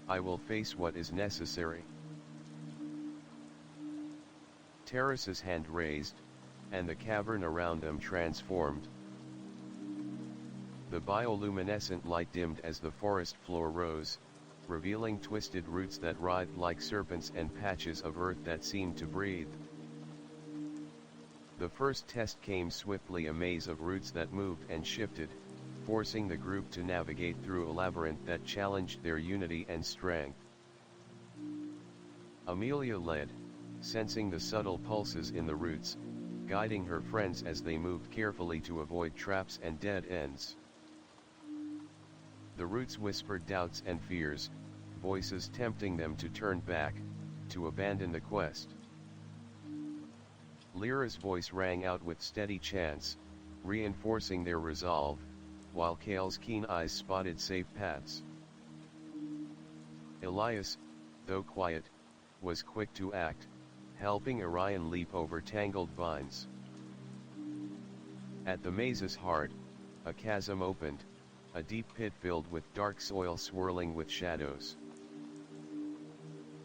"I will face what is necessary." Terras's hand raised, and the cavern around them transformed. The bioluminescent light dimmed as the forest floor rose, revealing twisted roots that writhed like serpents and patches of earth that seemed to breathe. The first test came swiftly, a maze of roots that moved and shifted, forcing the group to navigate through a labyrinth that challenged their unity and strength. Amelia led, sensing the subtle pulses in the roots, guiding her friends as they moved carefully to avoid traps and dead ends. The roots whispered doubts and fears, voices tempting them to turn back, to abandon the quest. Lyra's voice rang out with steady chants, reinforcing their resolve, while Kale's keen eyes spotted safe paths. Elias, though quiet, was quick to act, helping Orion leap over tangled vines. At the maze's heart, a chasm opened, a deep pit filled with dark soil swirling with shadows.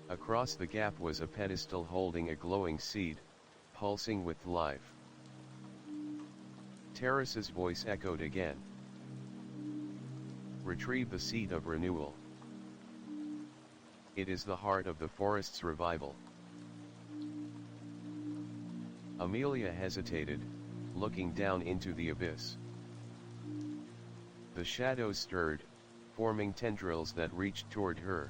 Across the gap was a pedestal holding a glowing seed, pulsing with life. Terrace's voice echoed again. Retrieve the seed of renewal. It is the heart of the forest's revival. Amelia hesitated, looking down into the abyss. The shadows stirred, forming tendrils that reached toward her.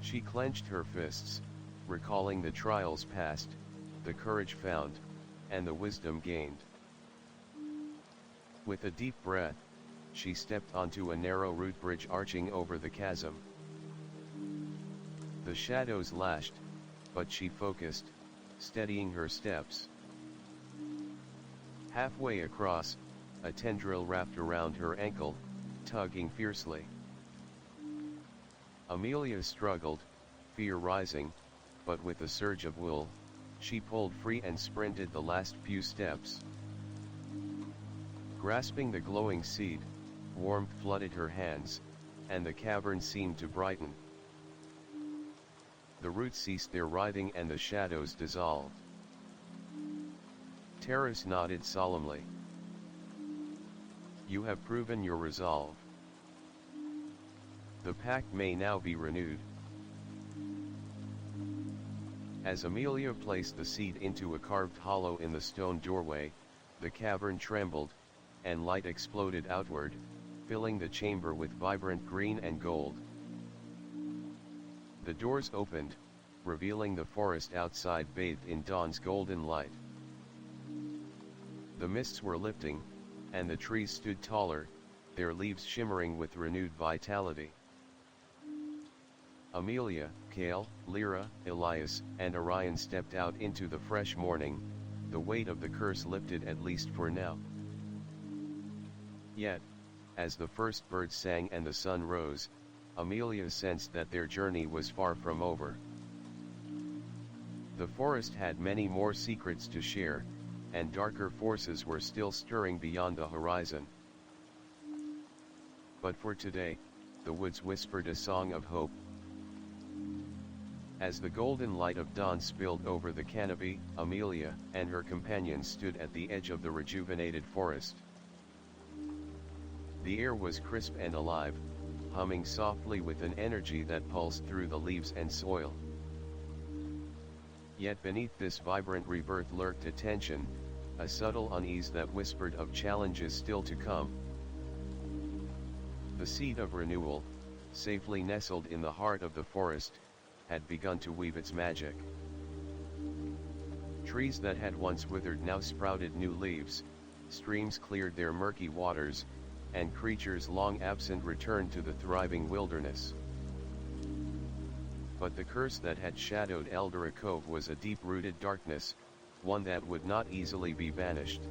She clenched her fists, recalling the trials past, the courage found, and the wisdom gained. With a deep breath, she stepped onto a narrow root bridge arching over the chasm. The shadows lashed, but she focused, steadying her steps. Halfway across, a tendril wrapped around her ankle, tugging fiercely. Amelia struggled, fear rising, but with a surge of will, she pulled free and sprinted the last few steps. Grasping the glowing seed, warmth flooded her hands, and the cavern seemed to brighten. The roots ceased their writhing and the shadows dissolved. Terrace nodded solemnly. You have proven your resolve. The pact may now be renewed. As Amelia placed the seed into a carved hollow in the stone doorway, the cavern trembled, and light exploded outward, filling the chamber with vibrant green and gold. The doors opened, revealing the forest outside bathed in dawn's golden light. The mists were lifting, and the trees stood taller, their leaves shimmering with renewed vitality. Amelia, Kale, Lyra, Elias, and Orion stepped out into the fresh morning, the weight of the curse lifted at least for now. Yet, as the first birds sang and the sun rose, Amelia sensed that their journey was far from over. The forest had many more secrets to share, and darker forces were still stirring beyond the horizon. But for today, the woods whispered a song of hope. As the golden light of dawn spilled over the canopy, Amelia and her companions stood at the edge of the rejuvenated forest. The air was crisp and alive, humming softly with an energy that pulsed through the leaves and soil. Yet beneath this vibrant rebirth lurked a tension, a subtle unease that whispered of challenges still to come. The seed of renewal, safely nestled in the heart of the forest, had begun to weave its magic. Trees that had once withered now sprouted new leaves, streams cleared their murky waters, and creatures long absent returned to the thriving wilderness. But the curse that had shadowed Eldara Cove was a deep-rooted darkness, one that would not easily be banished.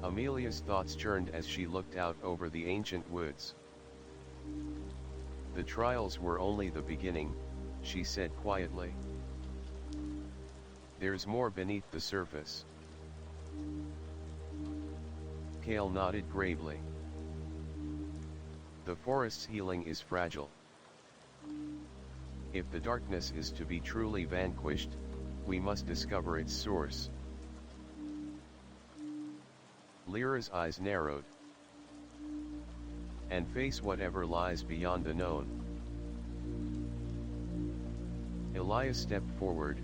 Amelia's thoughts churned as she looked out over the ancient woods. The trials were only the beginning, she said quietly. There's more beneath the surface. Kale nodded gravely. The forest's healing is fragile. If the darkness is to be truly vanquished, we must discover its source. Lyra's eyes narrowed. And face whatever lies beyond the known. Elias stepped forward,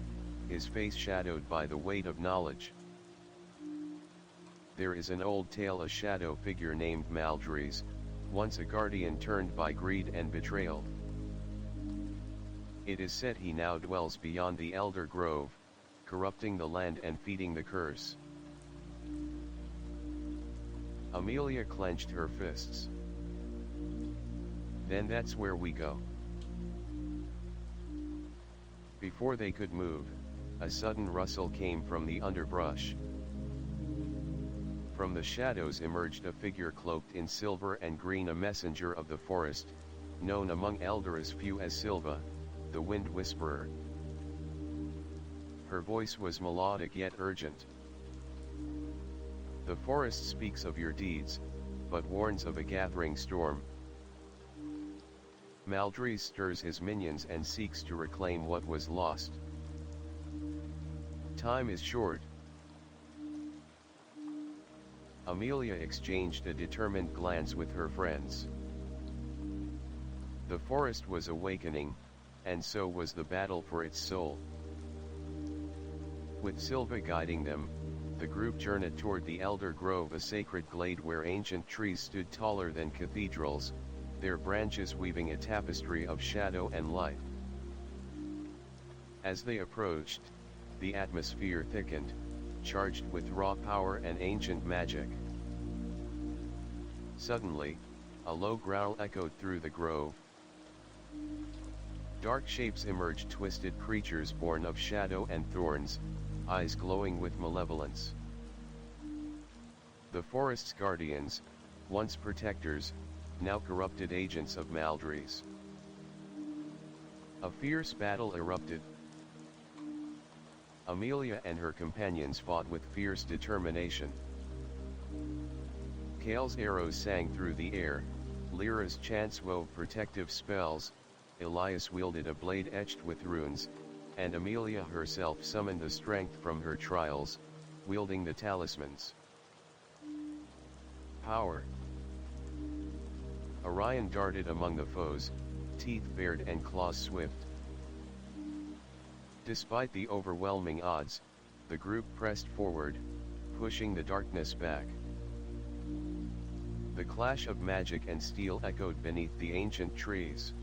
his face shadowed by the weight of knowledge. There is an old tale, a shadow figure named Maldries, once a guardian turned by greed and betrayal. It is said he now dwells beyond the Elder Grove, corrupting the land and feeding the curse. Amelia clenched her fists. Then that's where we go. Before they could move, a sudden rustle came from the underbrush. From the shadows emerged a figure cloaked in silver and green, a messenger of the forest, known among Eldara's few as Silva, the Wind Whisperer. Her voice was melodic yet urgent. The forest speaks of your deeds, but warns of a gathering storm. Maldries stirs his minions and seeks to reclaim what was lost. Time is short. Amelia exchanged a determined glance with her friends. The forest was awakening, and so was the battle for its soul. With Silva guiding them, the group journeyed toward the Elder Grove, a sacred glade where ancient trees stood taller than cathedrals, their branches weaving a tapestry of shadow and light. As they approached, the atmosphere thickened, charged with raw power and ancient magic. Suddenly, a low growl echoed through the grove. Dark shapes emerged, twisted creatures born of shadow and thorns, eyes glowing with malevolence. The forest's guardians, once protectors, now corrupted agents of Maldries. A fierce battle erupted. Amelia and her companions fought with fierce determination. Kale's arrows sang through the air, Lyra's chants wove protective spells, Elias wielded a blade etched with runes, and Amelia herself summoned the strength from her trials, wielding the talismans. Power. Orion darted among the foes, teeth bared and claws swift. Despite the overwhelming odds, the group pressed forward, pushing the darkness back. The clash of magic and steel echoed beneath the ancient trees.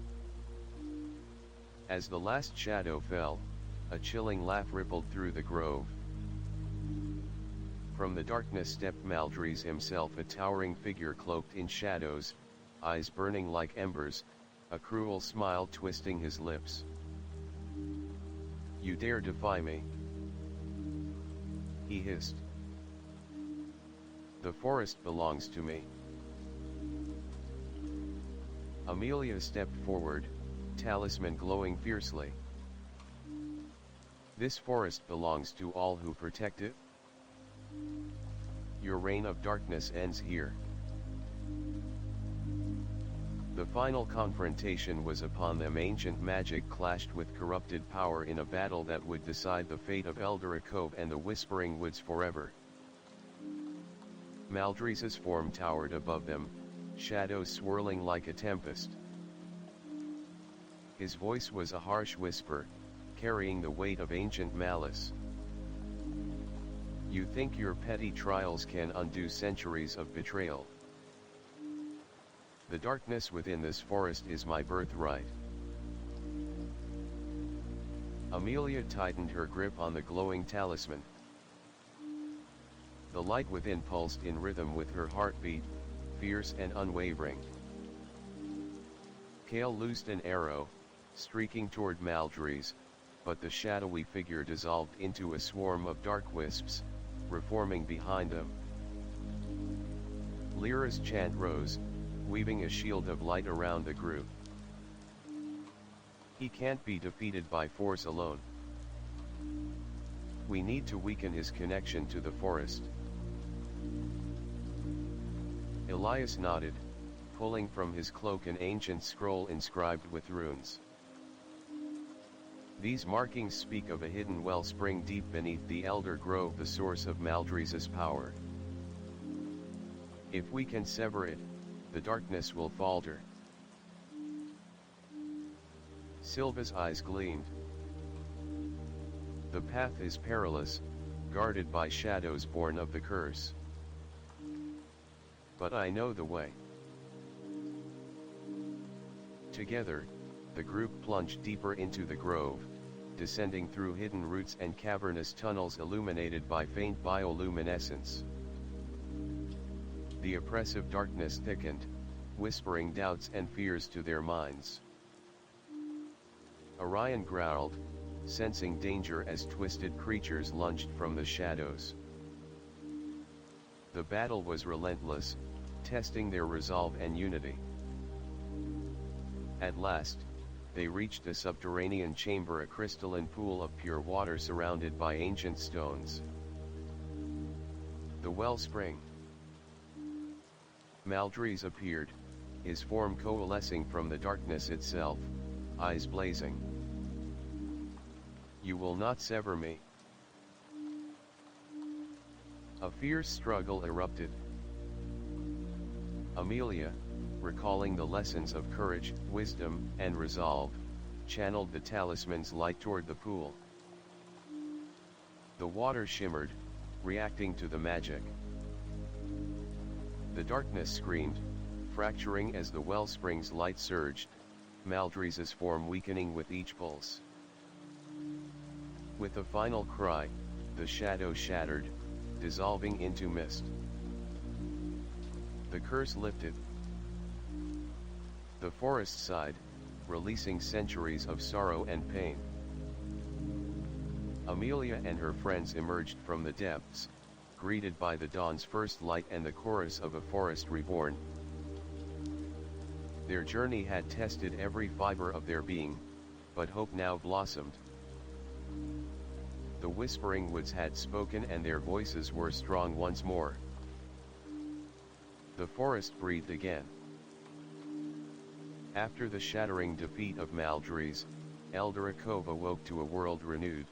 As the last shadow fell, a chilling laugh rippled through the grove. From the darkness stepped Maldries himself, a towering figure cloaked in shadows, eyes burning like embers, a cruel smile twisting his lips. "You dare defy me?" he hissed. "The forest belongs to me." Amelia stepped forward, talisman glowing fiercely. "This forest belongs to all who protect it. Your reign of darkness ends here." The final confrontation was upon them. Ancient magic clashed with corrupted power in a battle that would decide the fate of Eldara Cove and the Whispering Woods forever. Maldries's form towered above them, shadows swirling like a tempest. His voice was a harsh whisper, carrying the weight of ancient malice. "You think your petty trials can undo centuries of betrayal? The darkness within this forest is my birthright." Amelia tightened her grip on the glowing talisman. The light within pulsed in rhythm with her heartbeat, fierce and unwavering. Kale loosed an arrow, streaking toward Maldries, but the shadowy figure dissolved into a swarm of dark wisps, reforming behind them. Lyra's chant rose, weaving a shield of light around the group. "He can't be defeated by force alone. We need to weaken his connection to the forest." Elias nodded, pulling from his cloak an ancient scroll inscribed with runes. "These markings speak of a hidden wellspring deep beneath the Elder Grove, the source of Maldries's power. If we can sever it, the darkness will falter." Silva's eyes gleamed. "The path is perilous, guarded by shadows born of the curse. But I know the way." Together, the group plunged deeper into the grove, descending through hidden roots and cavernous tunnels illuminated by faint bioluminescence. The oppressive darkness thickened, whispering doubts and fears to their minds. Orion growled, sensing danger as twisted creatures lunged from the shadows. The battle was relentless, testing their resolve and unity. At last, they reached a subterranean chamber, a crystalline pool of pure water surrounded by ancient stones. The wellspring. Maldries appeared, his form coalescing from the darkness itself, eyes blazing. "You will not sever me." A fierce struggle erupted. Amelia, recalling the lessons of courage, wisdom, and resolve, channeled the talisman's light toward the pool. The water shimmered, reacting to the magic. The darkness screamed, fracturing as the wellspring's light surged, Maldries's form weakening with each pulse. With a final cry, the shadow shattered, dissolving into mist. The curse lifted. The forest sighed, releasing centuries of sorrow and pain. Amelia and her friends emerged from the depths, greeted by the dawn's first light and the chorus of a forest reborn. Their journey had tested every fiber of their being, but hope now blossomed. The whispering woods had spoken and their voices were strong once more. The forest breathed again. After the shattering defeat of Maldries, Eldara Cove awoke to a world renewed.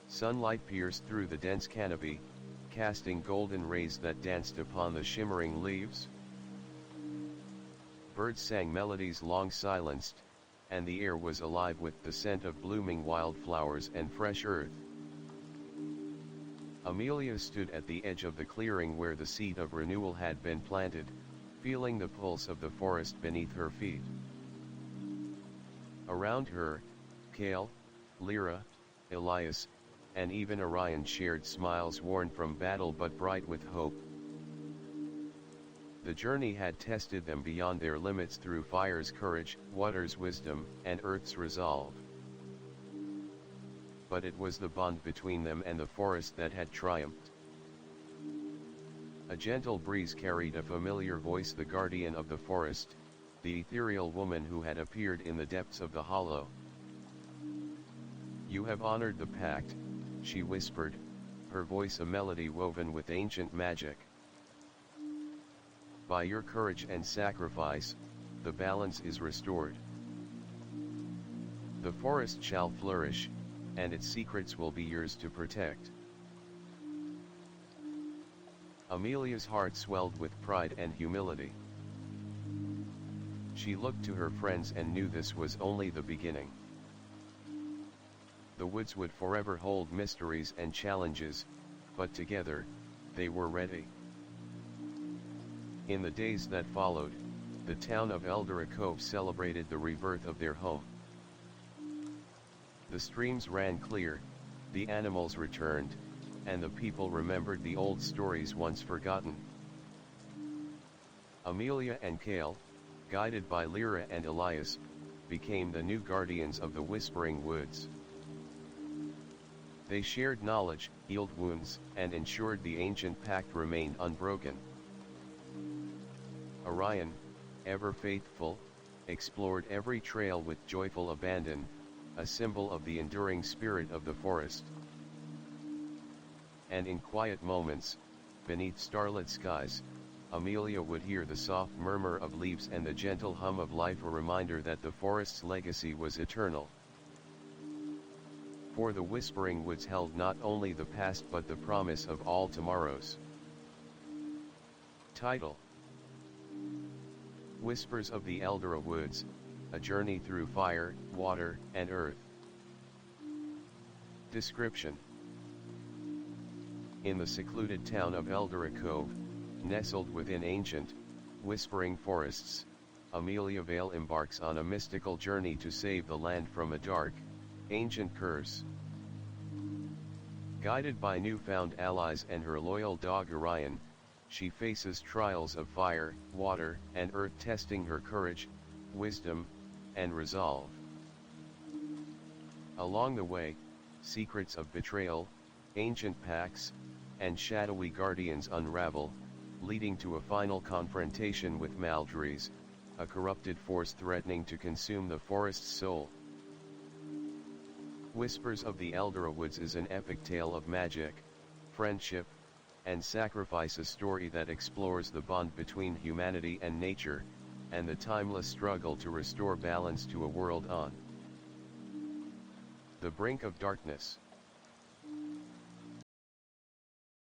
Sunlight pierced through the dense canopy, casting golden rays that danced upon the shimmering leaves. Birds sang melodies long silenced, and the air was alive with the scent of blooming wildflowers and fresh earth. Amelia stood at the edge of the clearing where the seed of renewal had been planted, feeling the pulse of the forest beneath her feet. Around her, Kale, Lyra, Elias, and even Orion shared smiles worn from battle but bright with hope. The journey had tested them beyond their limits through fire's courage, water's wisdom, and earth's resolve. But it was the bond between them and the forest that had triumphed. A gentle breeze carried a familiar voice, the guardian of the forest, the ethereal woman who had appeared in the depths of the hollow. "You have honored the pact," she whispered, her voice a melody woven with ancient magic. "By your courage and sacrifice, the balance is restored. The forest shall flourish, and its secrets will be yours to protect." Amelia's heart swelled with pride and humility. She looked to her friends and knew this was only the beginning. The woods would forever hold mysteries and challenges, but together, they were ready. In the days that followed, the town of Eldara Cove celebrated the rebirth of their home. The streams ran clear, the animals returned, and the people remembered the old stories once forgotten. Amelia and Kale, guided by Lyra and Elias, became the new guardians of the Whispering Woods. They shared knowledge, healed wounds, and ensured the ancient pact remained unbroken. Orion, ever faithful, explored every trail with joyful abandon, a symbol of the enduring spirit of the forest. And in quiet moments, beneath starlit skies, Amelia would hear the soft murmur of leaves and the gentle hum of life, a reminder that the forest's legacy was eternal. For the Whispering Woods held not only the past but the promise of all tomorrows. Title: Whispers of the Eldara Woods, a journey through fire, water, and earth. Description: In the secluded town of Eldara Cove, nestled within ancient, whispering forests, Amelia Vale embarks on a mystical journey to save the land from a dark, ancient curse. Guided by newfound allies and her loyal dog Orion, she faces trials of fire, water, and earth, testing her courage, wisdom, and resolve. Along the way, secrets of betrayal, ancient pacts, and shadowy guardians unravel, leading to a final confrontation with Maldries, a corrupted force threatening to consume the forest's soul. Whispers of the Eldara Woods is an epic tale of magic, friendship, and sacrifice, a story that explores the bond between humanity and nature, and the timeless struggle to restore balance to a world on the brink of darkness.